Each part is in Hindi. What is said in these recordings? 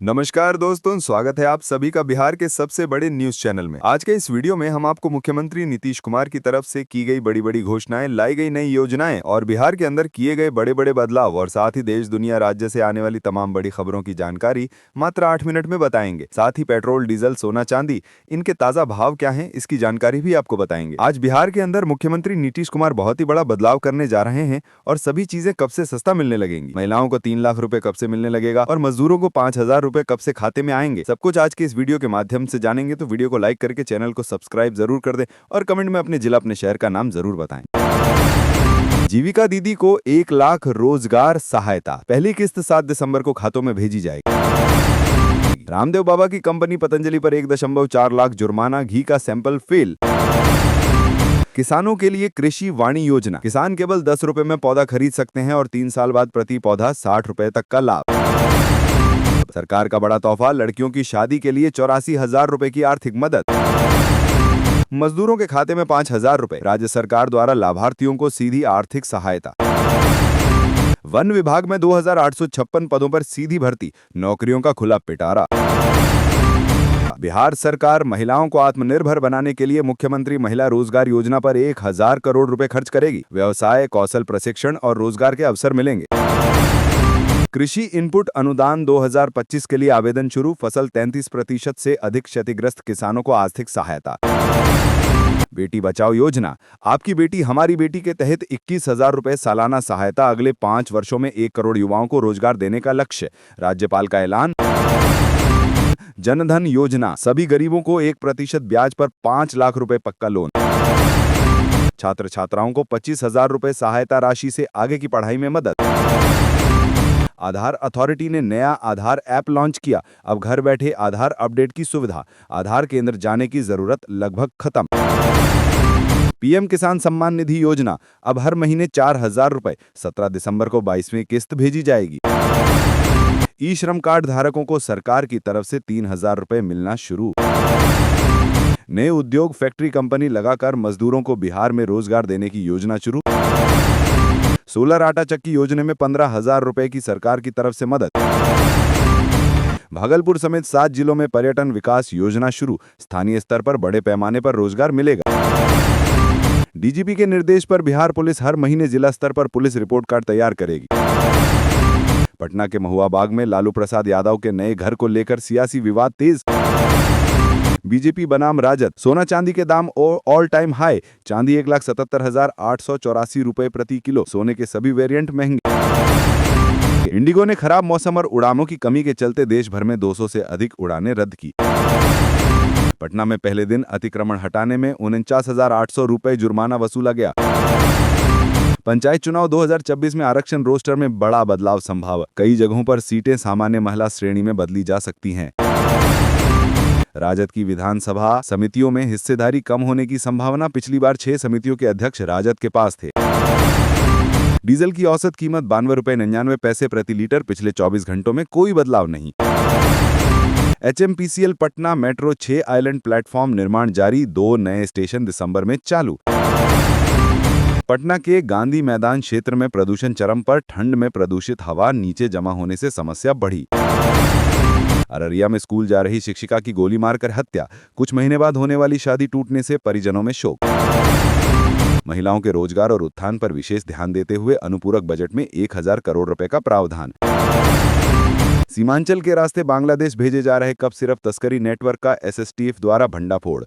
नमस्कार दोस्तों, स्वागत है आप सभी का बिहार के सबसे बड़े न्यूज चैनल में। आज के इस वीडियो में हम आपको मुख्यमंत्री नीतीश कुमार की तरफ से की गई बड़ी बड़ी घोषणाएं, लाई गई नई योजनाएं और बिहार के अंदर किए गए बड़े बड़े बदलाव और साथ ही देश दुनिया राज्य से आने वाली तमाम बड़ी खबरों की जानकारी मात्र 8 मिनट में बताएंगे। साथ ही पेट्रोल, डीजल, सोना, चांदी, इनके ताजा भाव क्या है, इसकी जानकारी भी आपको बताएंगे। आज बिहार के अंदर मुख्यमंत्री नीतीश कुमार बहुत ही बड़ा बदलाव करने जा रहे हैं और सभी चीजें कब से सस्ता मिलने लगेंगी। महिलाओं को 3 लाख रुपए कब से मिलने लगेगा और मजदूरों को 5,000 रुपए कब से खाते में आएंगे। सब कुछ आज के इस वीडियो के माध्यम से जानेंगे, तो वीडियो को लाइक करके चैनल को सब्सक्राइब जरूर कर दें और कमेंट में अपने जिला, अपने शहर का नाम जरूर बताएं। जीविका दीदी को 1 लाख रोजगार सहायता, पहली किस्त 7 दिसंबर को खातों में भेजी जाएगी। रामदेव बाबा की कंपनी पतंजलि पर 1.4 लाख जुर्माना, घी का सैंपल फेल। किसानों के लिए कृषि वाणी योजना, किसान केवल 10 रुपए में पौधा खरीद सकते हैं और 3 साल बाद प्रति पौधा 60 रुपए तक का लाभ। सरकार का बड़ा तोहफा, लड़कियों की शादी के लिए 84,000 रुपए की आर्थिक मदद। मजदूरों के खाते में 5,000 रुपए, राज्य सरकार द्वारा लाभार्थियों को सीधी आर्थिक सहायता। वन विभाग में 2,856 पदों पर सीधी भर्ती, नौकरियों का खुला पिटारा। बिहार सरकार महिलाओं को आत्मनिर्भर बनाने के लिए मुख्यमंत्री महिला रोजगार योजना पर 1,000 करोड़ रुपए खर्च करेगी। व्यवसाय, कौशल प्रशिक्षण और रोजगार के अवसर मिलेंगे। कृषि इनपुट अनुदान 2025 के लिए आवेदन शुरू, फसल 33% से अधिक क्षतिग्रस्त किसानों को आर्थिक सहायता। बेटी बचाओ योजना, आपकी बेटी हमारी बेटी के तहत 21,000 रुपए सालाना सहायता, अगले 5 वर्षों में 1 करोड़ युवाओं को रोजगार देने का लक्ष्य, राज्यपाल का ऐलान। जनधन योजना, सभी गरीबों को 1% ब्याज पर 5 लाख रुपए पक्का लोन। छात्र छात्राओं को 25,000 रुपए सहायता राशि से आगे की पढ़ाई में मदद। आधार अथॉरिटी ने नया आधार ऐप लॉन्च किया, अब घर बैठे आधार अपडेट की सुविधा, आधार केंद्र जाने की जरूरत लगभग खत्म। पीएम किसान सम्मान निधि योजना, अब हर महीने 4,000 रुपए, 17 दिसंबर को 22वीं किस्त भेजी जाएगी। ई श्रम कार्ड धारकों को सरकार की तरफ से 3,000 रुपए मिलना शुरू। नए उद्योग, फैक्ट्री, कंपनी लगाकर मजदूरों को बिहार में रोजगार देने की योजना शुरू। सोलर आटा चक्की योजना में 15,000 रुपए की सरकार की तरफ से मदद। भागलपुर समेत 7 जिलों में पर्यटन विकास योजना शुरू, स्थानीय स्तर पर बड़े पैमाने पर रोजगार मिलेगा। डीजीपी के निर्देश पर बिहार पुलिस हर महीने जिला स्तर पर पुलिस रिपोर्ट कार्ड तैयार करेगी। पटना के महुआ बाग में लालू प्रसाद यादव के नए घर को लेकर सियासी विवाद तेज। बीजेपी बनाम राजद, सोना चांदी के दाम ऑल टाइम हाई, चांदी 1,77,884 रुपए प्रति किलो, सोने के सभी वेरिएंट महंगे। इंडिगो ने खराब मौसम और उड़ानों की कमी के चलते देश भर में 200 से अधिक उड़ानें रद्द की। पटना में पहले दिन अतिक्रमण हटाने में 49,800 रुपए जुर्माना वसूला गया। पंचायत चुनाव 2024 में आरक्षण रोस्टर में बड़ा बदलाव संभव, कई जगहों पर सीटें सामान्य महिला श्रेणी में बदली जा सकती हैं। राजद की विधानसभा समितियों में हिस्सेदारी कम होने की संभावना, पिछली बार 6 समितियों के अध्यक्ष राजद के पास थे। डीजल की औसत कीमत 92 रुपए 99 पैसे प्रति लीटर, पिछले 24 घंटों में कोई बदलाव नहीं। HMPCL Patna metro 6 island platform निर्माण जारी, 2 नए स्टेशन दिसंबर में चालू। पटना के गांधी मैदान क्षेत्र में प्रदूषण चरम पर, ठंड में प्रदूषित हवा नीचे जमा होने से समस्या बढ़ी। अररिया में स्कूल जा रही शिक्षिका की गोली मारकर हत्या, कुछ महीने बाद होने वाली शादी टूटने से परिजनों में शोक। महिलाओं के रोजगार और उत्थान पर विशेष ध्यान देते हुए अनुपूरक बजट में 1,000 करोड़ रुपए का प्रावधान। सीमांचल के रास्ते बांग्लादेश भेजे जा रहे कप सिरप तस्करी नेटवर्क का SSTF द्वारा भंडाफोड़।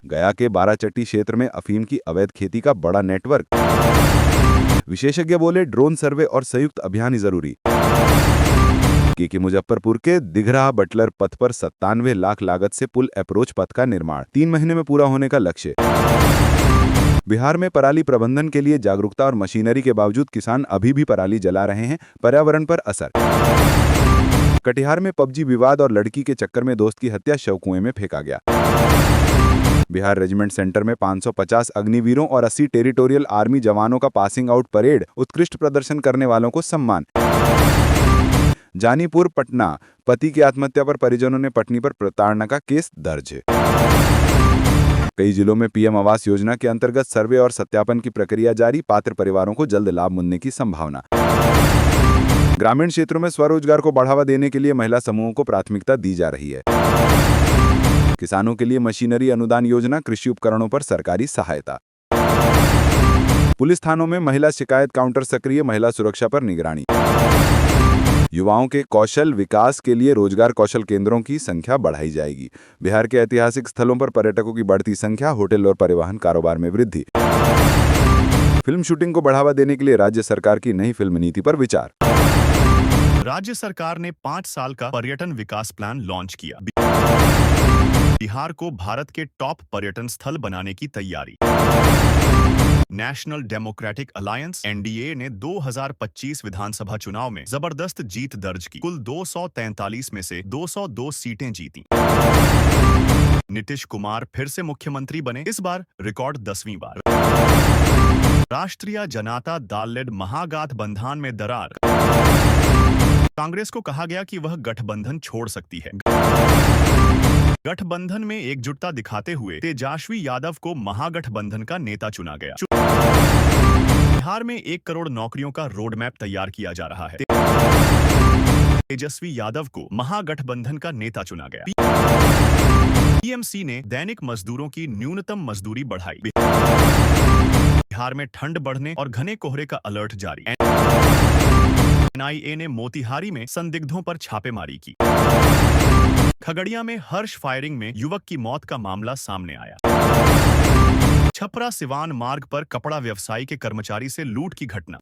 गया के बाराचट्टी क्षेत्र में अफीम की अवैध खेती का बड़ा नेटवर्क। विशेषज्ञ बोले, ड्रोन सर्वे और संयुक्त अभियान जरूरी। के मुजफ्फरपुर के दिघरा बटलर पथ पर 97 लाख लागत से पुल अप्रोच पथ का निर्माण, 3 महीने में पूरा होने का लक्ष्य। बिहार में पराली प्रबंधन के लिए जागरूकता और मशीनरी के बावजूद किसान अभी भी पराली जला रहे हैं, पर्यावरण पर असर। कटिहार में पबजी विवाद और लड़की के चक्कर में दोस्त की हत्या, शव कुएं में फेंका गया। बिहार रेजिमेंट सेंटर में 550 अग्निवीरों और 80 टेरिटोरियल आर्मी जवानों का पासिंग आउट परेड, उत्कृष्ट प्रदर्शन करने वालों को सम्मान। जानीपुर पटना, पति की आत्महत्या पर परिजनों ने पत्नी पर प्रताड़ना का केस दर्ज। कई जिलों में पीएम आवास योजना के अंतर्गत सर्वे और सत्यापन की प्रक्रिया जारी, पात्र परिवारों को जल्द लाभ मिलने की संभावना। ग्रामीण क्षेत्रों में स्वरोजगार को बढ़ावा देने के लिए महिला समूहों को प्राथमिकता दी जा रही है। किसानों के लिए मशीनरी अनुदान योजना, कृषि उपकरणों पर सरकारी सहायता। पुलिस थानों में महिला शिकायत काउंटर सक्रिय, महिला सुरक्षा पर निगरानी। युवाओं के कौशल विकास के लिए रोजगार कौशल केंद्रों की संख्या बढ़ाई जाएगी। बिहार के ऐतिहासिक स्थलों पर पर्यटकों की बढ़ती संख्या, होटल और परिवहन कारोबार में वृद्धि। फिल्म शूटिंग को बढ़ावा देने के लिए राज्य सरकार की नई फिल्म नीति पर विचार। राज्य सरकार ने 5 साल का पर्यटन विकास प्लान लॉन्च किया। बिहार को भारत के टॉप पर्यटन स्थल बनाने की तैयारी। नेशनल डेमोक्रेटिक अलायंस (एनडीए) ने 2025 विधानसभा चुनाव में जबरदस्त जीत दर्ज की। कुल 243 में से 202 सीटें जीती। नीतीश कुमार फिर से मुख्यमंत्री बने, इस बार रिकॉर्ड 10वीं बार। राष्ट्रीय जनता दल लेड महागठबंधन में दरार। कांग्रेस को कहा गया कि वह गठबंधन छोड़ सकती है। गठबंधन में एकजुटता दिखाते हुए तेजस्वी यादव को महागठबंधन का नेता चुना गया। बिहार में 1 करोड़ नौकरियों का रोड मैप तैयार किया जा रहा है। तेजस्वी यादव को महागठबंधन का नेता चुना गया। टीएमसी ने दैनिक मजदूरों की न्यूनतम मजदूरी बढ़ाई। बिहार में ठंड बढ़ने और घने कोहरे का अलर्ट जारी। एनआईए ने मोतिहारी में संदिग्धों पर छापेमारी की। खगड़िया में हर्ष फायरिंग में युवक की मौत का मामला सामने आया। छपरा सिवान मार्ग पर कपड़ा व्यवसायी के कर्मचारी से लूट की घटना।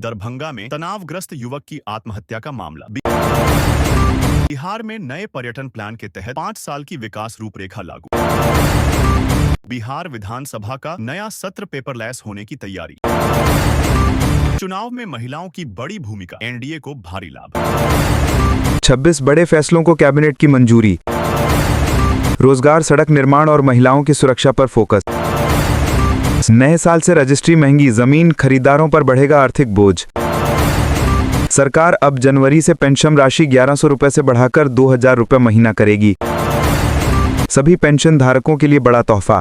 दरभंगा में तनावग्रस्त युवक की आत्महत्या का मामला। बिहार में नए पर्यटन प्लान के तहत 5 साल की विकास रूपरेखा लागू। बिहार विधानसभा का नया सत्र पेपरलेस होने की तैयारी। चुनाव में महिलाओं की बड़ी भूमिका, एनडीए को भारी लाभ। 26 बड़े फैसलों को कैबिनेट की मंजूरी। रोजगार, सड़क निर्माण और महिलाओं की सुरक्षा पर फोकस। नए साल से रजिस्ट्री महंगी, जमीन खरीदारों पर बढ़ेगा आर्थिक बोझ। सरकार अब जनवरी से पेंशन राशि 1100 रुपए से बढ़ाकर 2000 रुपए महीना करेगी। सभी पेंशन धारकों के लिए बड़ा तोहफा।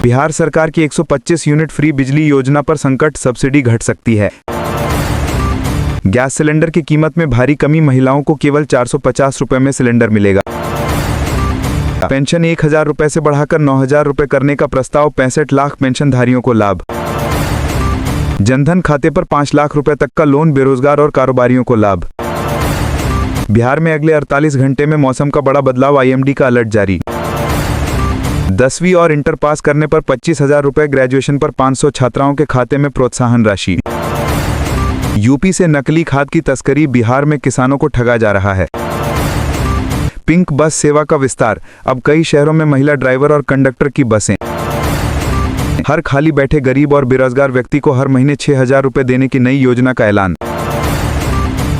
बिहार सरकार की 125 यूनिट फ्री बिजली योजना पर संकट, सब्सिडी घट सकती है। गैस सिलेंडर की कीमत में भारी कमी, महिलाओं को केवल 450 रुपए में सिलेंडर मिलेगा। पेंशन 1000 रुपए से बढ़ाकर 9000 रुपए करने का प्रस्ताव, 65 लाख पेंशनधारियों को लाभ। जनधन खाते पर 5 लाख रुपए तक का लोन, बेरोजगार और कारोबारियों को लाभ। बिहार में अगले 48 घंटे में मौसम का बड़ा बदलाव, आईएमडी का अलर्ट जारी। 10वीं और इंटर पास करने पर 25,000 रुपए, ग्रेजुएशन पर 500 छात्राओं के खाते में प्रोत्साहन राशि। यूपी से नकली खाद की तस्करी, बिहार में किसानों को ठगा जा रहा है। पिंक बस सेवा का विस्तार, अब कई शहरों में महिला ड्राइवर और कंडक्टर की बसें। हर खाली बैठे गरीब और बेरोजगार व्यक्ति को हर महीने 6000 रुपए देने की नई योजना का ऐलान।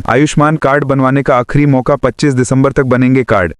आयुष्मान कार्ड बनवाने का आखिरी मौका, 25 दिसंबर तक बनेंगे कार्ड।